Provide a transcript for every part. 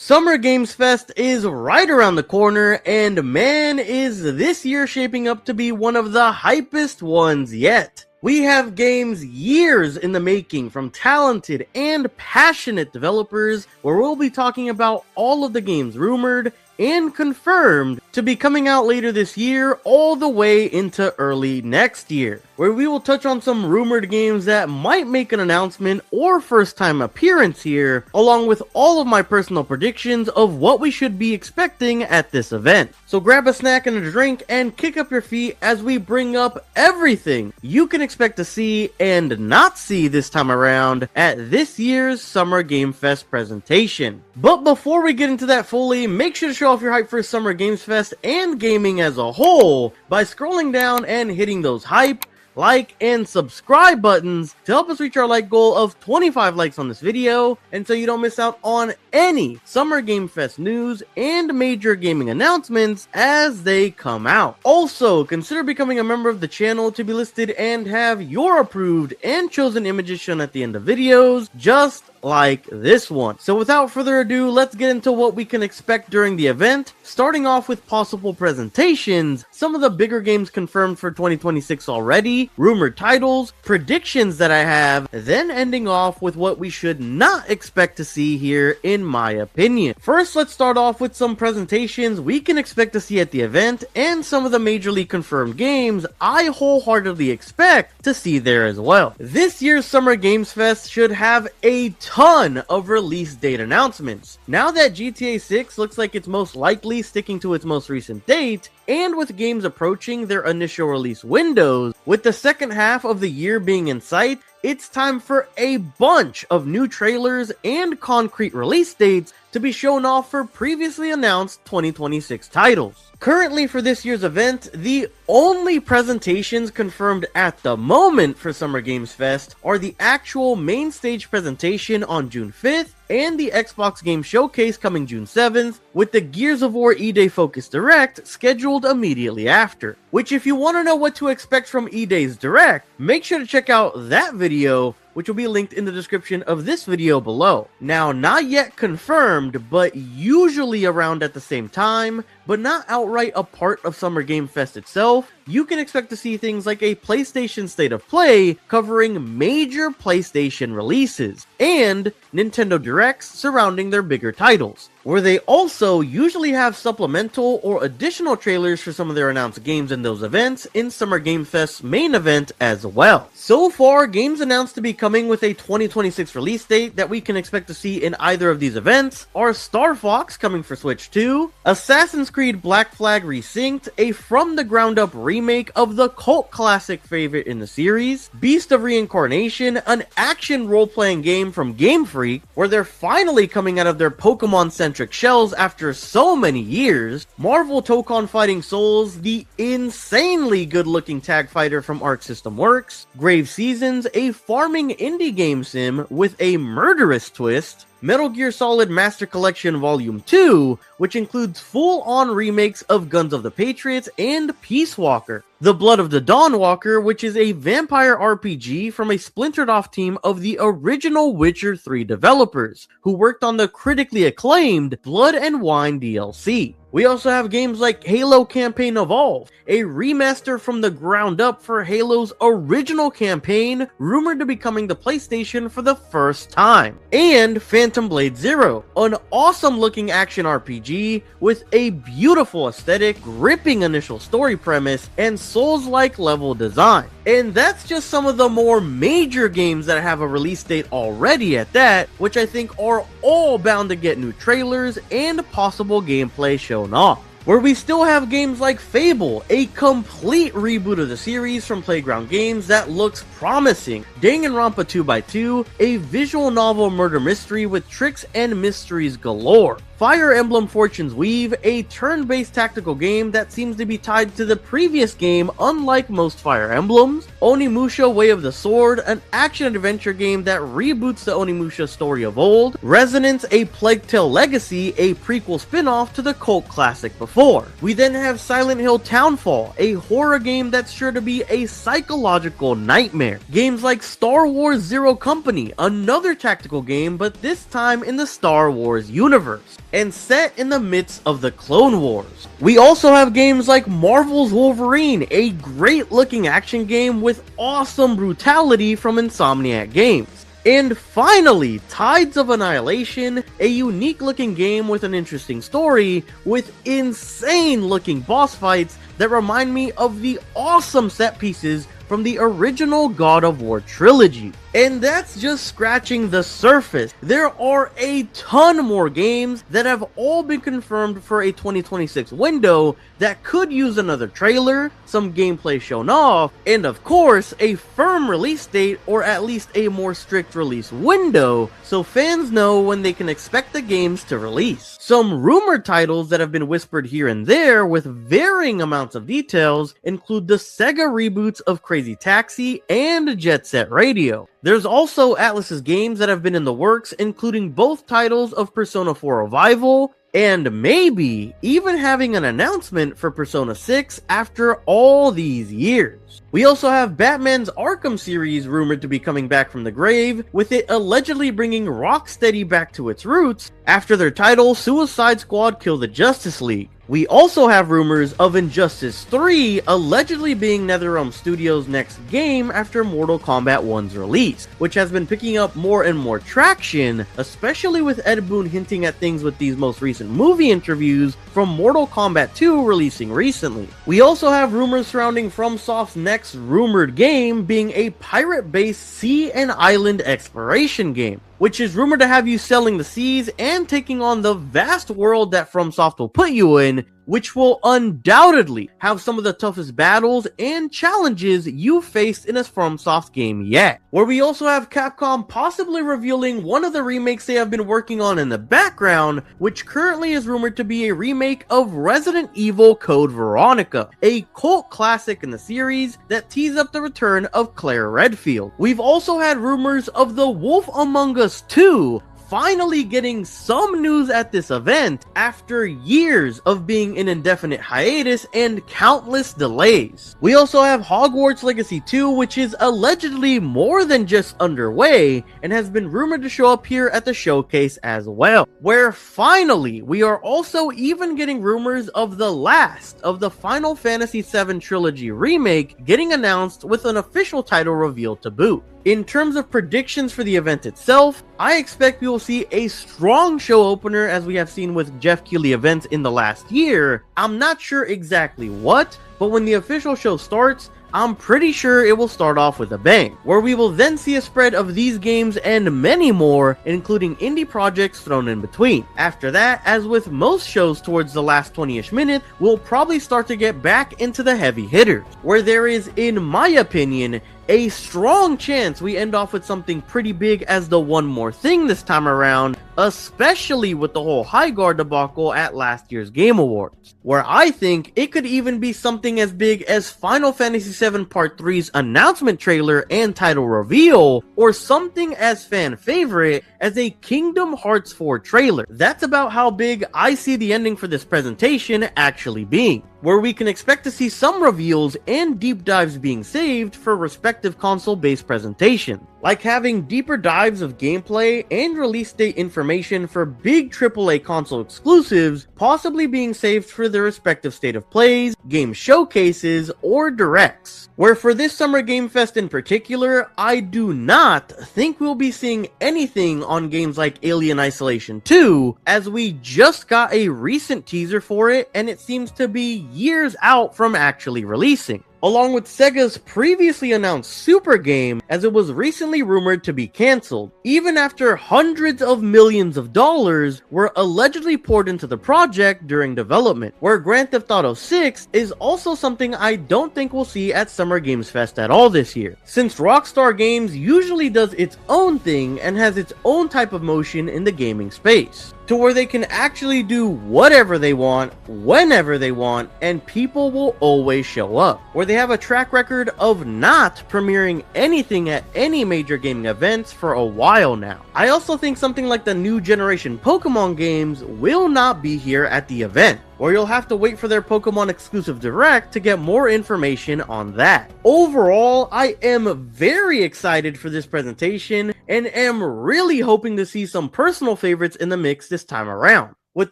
Summer Games Fest is right around the corner, and man, is this year shaping up to be one of the hypest ones yet. We have games years in the making from talented and passionate developers, where we'll be talking about all of the games rumored and confirmed to be coming out later this year all the way into early next year, where we will touch on some rumored games that might make an announcement or first time appearance here, along with all of my personal predictions of what we should be expecting at this event. So grab a snack and a drink and kick up your feet as we bring up everything you can expect to see and not see this time around at this year's Summer Game Fest presentation. But before we get into that fully, make sure to show off your hype for Summer Games Fest and gaming as a whole by scrolling down and hitting those hype, like, and subscribe buttons to help us reach our like goal of 25 likes on this video, and so you don't miss out on any Summer Game Fest news and major gaming announcements as they come out. Also, consider becoming a member of the channel to be listed and have your approved and chosen images shown at the end of videos, just like this one. So without further ado, let's get into what we can expect during the event, starting off with possible presentations, some of the bigger games confirmed for 2026 already, rumored titles, predictions that I have, then ending off with what we should not expect to see here in my opinion. First, let's start off with some presentations we can expect to see at the event and some of the majorly confirmed games I wholeheartedly expect to see there as well. This year's Summer Games Fest should have a ton of release date announcements. Now that GTA 6 looks like it's most likely sticking to its most recent date, and with games approaching their initial release windows, with the second half of the year being in sight, it's time for a bunch of new trailers and concrete release dates to be shown off for previously announced 2026 titles. Currently for this year's event, the only presentations confirmed at the moment for Summer Games Fest are the actual main stage presentation on June 5th and the Xbox Game Showcase coming June 7th, with the Gears of War E-Day Focus Direct scheduled immediately after. Which, if you want to know what to expect from E-Day's Direct, make sure to check out that video, which will be linked in the description of this video below. Now, not yet confirmed, but usually around at the same time, but not outright a part of Summer Game Fest itself, you can expect to see things like a PlayStation State of Play covering major PlayStation releases, and Nintendo Directs surrounding their bigger titles, where they also usually have supplemental or additional trailers for some of their announced games in those events in Summer Game Fest's main event as well. So far, games announced to be coming with a 2026 release date that we can expect to see in either of these events are Star Fox coming for Switch 2, Assassin's Creed Black Flag Resynced, a from-the-ground-up remake of the cult classic favorite in the series, Beast of Reincarnation, an action role-playing game from Game Freak, where they're finally coming out of their Pokemon-centric shells after so many years, Marvel Tokon Fighting Souls, the insanely good-looking tag fighter from Arc System Works, Grave Seasons, a farming indie game sim with a murderous twist, Metal Gear Solid Master Collection Volume 2, which includes full-on remakes of Guns of the Patriots and Peace Walker, The Blood of the Dawnwalker, which is a vampire RPG from a splintered-off team of the original Witcher 3 developers, who worked on the critically acclaimed Blood and Wine DLC. We also have games like Halo Campaign Evolve, a remaster from the ground up for Halo's original campaign, rumored to be coming to PlayStation for the first time, and Phantom Blade Zero, an awesome looking action RPG with a beautiful aesthetic, gripping initial story premise, and Souls-like level design. And that's just some of the more major games that have a release date already at that, which I think are all bound to get new trailers and possible gameplay shown off. Where we still have games like Fable, a complete reboot of the series from Playground Games that looks promising, Danganronpa 2x2, a visual novel murder mystery with tricks and mysteries galore, Fire Emblem Fortune's Weave, a turn-based tactical game that seems to be tied to the previous game unlike most Fire Emblems, Onimusha Way of the Sword, an action-adventure game that reboots the Onimusha story of old, Resonance, a Plague Tale Legacy, a prequel spin-off to the cult classic before, before. We then have Silent Hill Townfall, a horror game that's sure to be a psychological nightmare. Games like Star Wars Zero Company, another tactical game, but this time in the Star Wars universe, and set in the midst of the Clone Wars. We also have games like Marvel's Wolverine, a great looking action game with awesome brutality from Insomniac Games. And finally, Tides of Annihilation, a unique looking game with an interesting story, with insane looking boss fights that remind me of the awesome set pieces from the original God of War trilogy. And that's just scratching the surface. There are a ton more games that have all been confirmed for a 2026 window that could use another trailer, some gameplay shown off, and of course, a firm release date or at least a more strict release window, so fans know when they can expect the games to release. Some rumored titles that have been whispered here and there with varying amounts of details include the Sega reboots of Crazy Taxi and Jet Set Radio. There's also Atlus's games that have been in the works, including both titles of Persona 4 Revival, and maybe even having an announcement for Persona 6 after all these years. We also have Batman's Arkham series rumored to be coming back from the grave, with it allegedly bringing Rocksteady back to its roots after their title Suicide Squad Kill the Justice League. We also have rumors of Injustice 3 allegedly being NetherRealm Studios' next game after Mortal Kombat 1's release, which has been picking up more and more traction, especially with Ed Boon hinting at things with these most recent movie interviews from Mortal Kombat 2 releasing recently. We also have rumors surrounding FromSoft's next rumored game being a pirate-based sea and island exploration game, which is rumored to have you sailing the seas and taking on the vast world that FromSoft will put you in, which will undoubtedly have some of the toughest battles and challenges you've faced in a FromSoft game yet. Where we also have Capcom possibly revealing one of the remakes they have been working on in the background, which currently is rumored to be a remake of Resident Evil Code Veronica, a cult classic in the series that teased up the return of Claire Redfield. We've also had rumors of The Wolf Among Us 2 finally getting some news at this event after years of being in indefinite hiatus and countless delays. We also have Hogwarts Legacy 2, which is allegedly more than just underway and has been rumored to show up here at the showcase as well, where finally we are also even getting rumors of the last of the Final Fantasy VII Trilogy remake getting announced with an official title reveal to boot. In terms of predictions for the event itself, I expect we will see a strong show opener as we have seen with Geoff Keighley events in the last year. I'm not sure exactly what, but when the official show starts, I'm pretty sure it will start off with a bang, where we will then see a spread of these games and many more, including indie projects thrown in between. After that, as with most shows towards the last 20-ish minutes, we'll probably start to get back into the heavy hitters, where there is, in my opinion, a strong chance we end off with something pretty big as the One More Thing this time around, especially with the whole High Guard debacle at last year's Game Awards, where I think it could even be something as big as Final Fantasy VII Part 3's announcement trailer and title reveal, or something as fan favorite as a Kingdom Hearts 4 trailer. That's about how big I see the ending for this presentation actually being, where we can expect to see some reveals and deep dives being saved for respective console-based presentations, like having deeper dives of gameplay and release date information for big AAA console exclusives possibly being saved for their respective state of plays, game showcases, or directs. Where for this Summer Game Fest in particular, I do not think we'll be seeing anything on games like Alien Isolation 2, as we just got a recent teaser for it and it seems to be years out from actually releasing, along with Sega's previously announced Super game, as it was recently rumored to be cancelled, even after hundreds of millions of dollars were allegedly poured into the project during development, where Grand Theft Auto 6 is also something I don't think we'll see at Summer Games Fest at all this year, since Rockstar Games usually does its own thing and has its own type of motion in the gaming space, to where they can actually do whatever they want, whenever they want, and people will always show up, where they have a track record of not premiering anything at any major gaming events for a while now. I also think something like the new generation Pokemon games will not be here at the event, or you'll have to wait for their Pokemon exclusive direct to get more information on that. Overall, I am very excited for this presentation and am really hoping to see some personal favorites in the mix this time around, with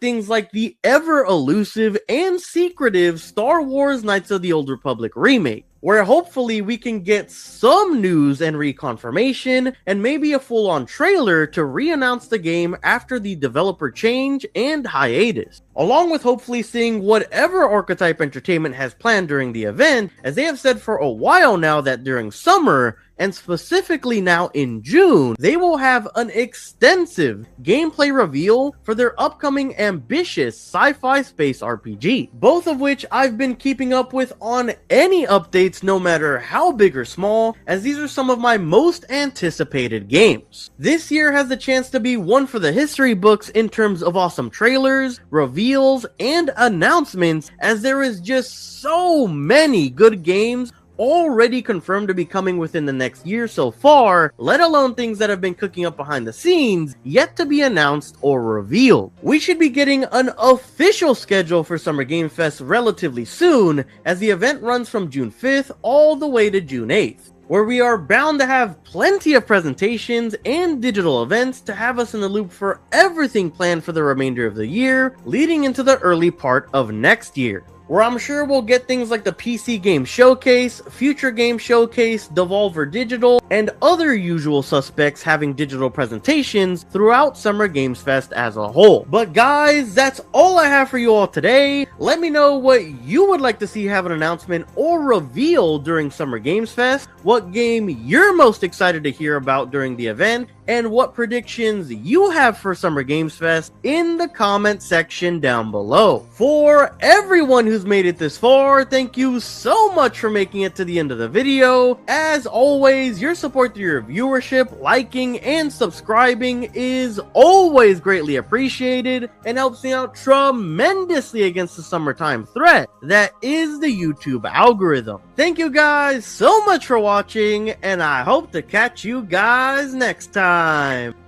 things like the ever-elusive and secretive Star Wars Knights of the Old Republic remake, where hopefully we can get some news and reconfirmation, and maybe a full-on trailer to re-announce the game after the developer change and hiatus, along with hopefully seeing whatever Archetype Entertainment has planned during the event, as they have said for a while now that during summer, and specifically now in June, they will have an extensive gameplay reveal for their upcoming ambitious sci-fi space RPG, both of which I've been keeping up with on any updates no matter how big or small, as these are some of my most anticipated games. This year has the chance to be one for the history books in terms of awesome trailers, reveals, and announcements, as there is just so many good games already confirmed to be coming within the next year so far, let alone things that have been cooking up behind the scenes, yet to be announced or revealed. We should be getting an official schedule for Summer Game Fest relatively soon, as the event runs from June 5th all the way to June 8th, where we are bound to have plenty of presentations and digital events to have us in the loop for everything planned for the remainder of the year, leading into the early part of next year, where I'm sure we'll get things like the PC Game Showcase, Future Game Showcase, Devolver Digital, and other usual suspects having digital presentations throughout Summer Games Fest as a whole. But guys, that's all I have for you all today. Let me know what you would like to see have an announcement or reveal during Summer Games Fest, what game you're most excited to hear about during the event, and what predictions you have for Summer Games Fest in the comment section down below. For everyone who's made it this far, thank you so much for making it to the end of the video. As always, your support through your viewership, liking, and subscribing is always greatly appreciated and helps me out tremendously against the summertime threat that is the YouTube algorithm. Thank you guys so much for watching, and I hope to catch you guys next time.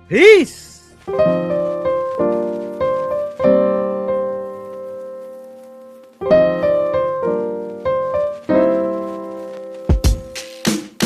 Peace!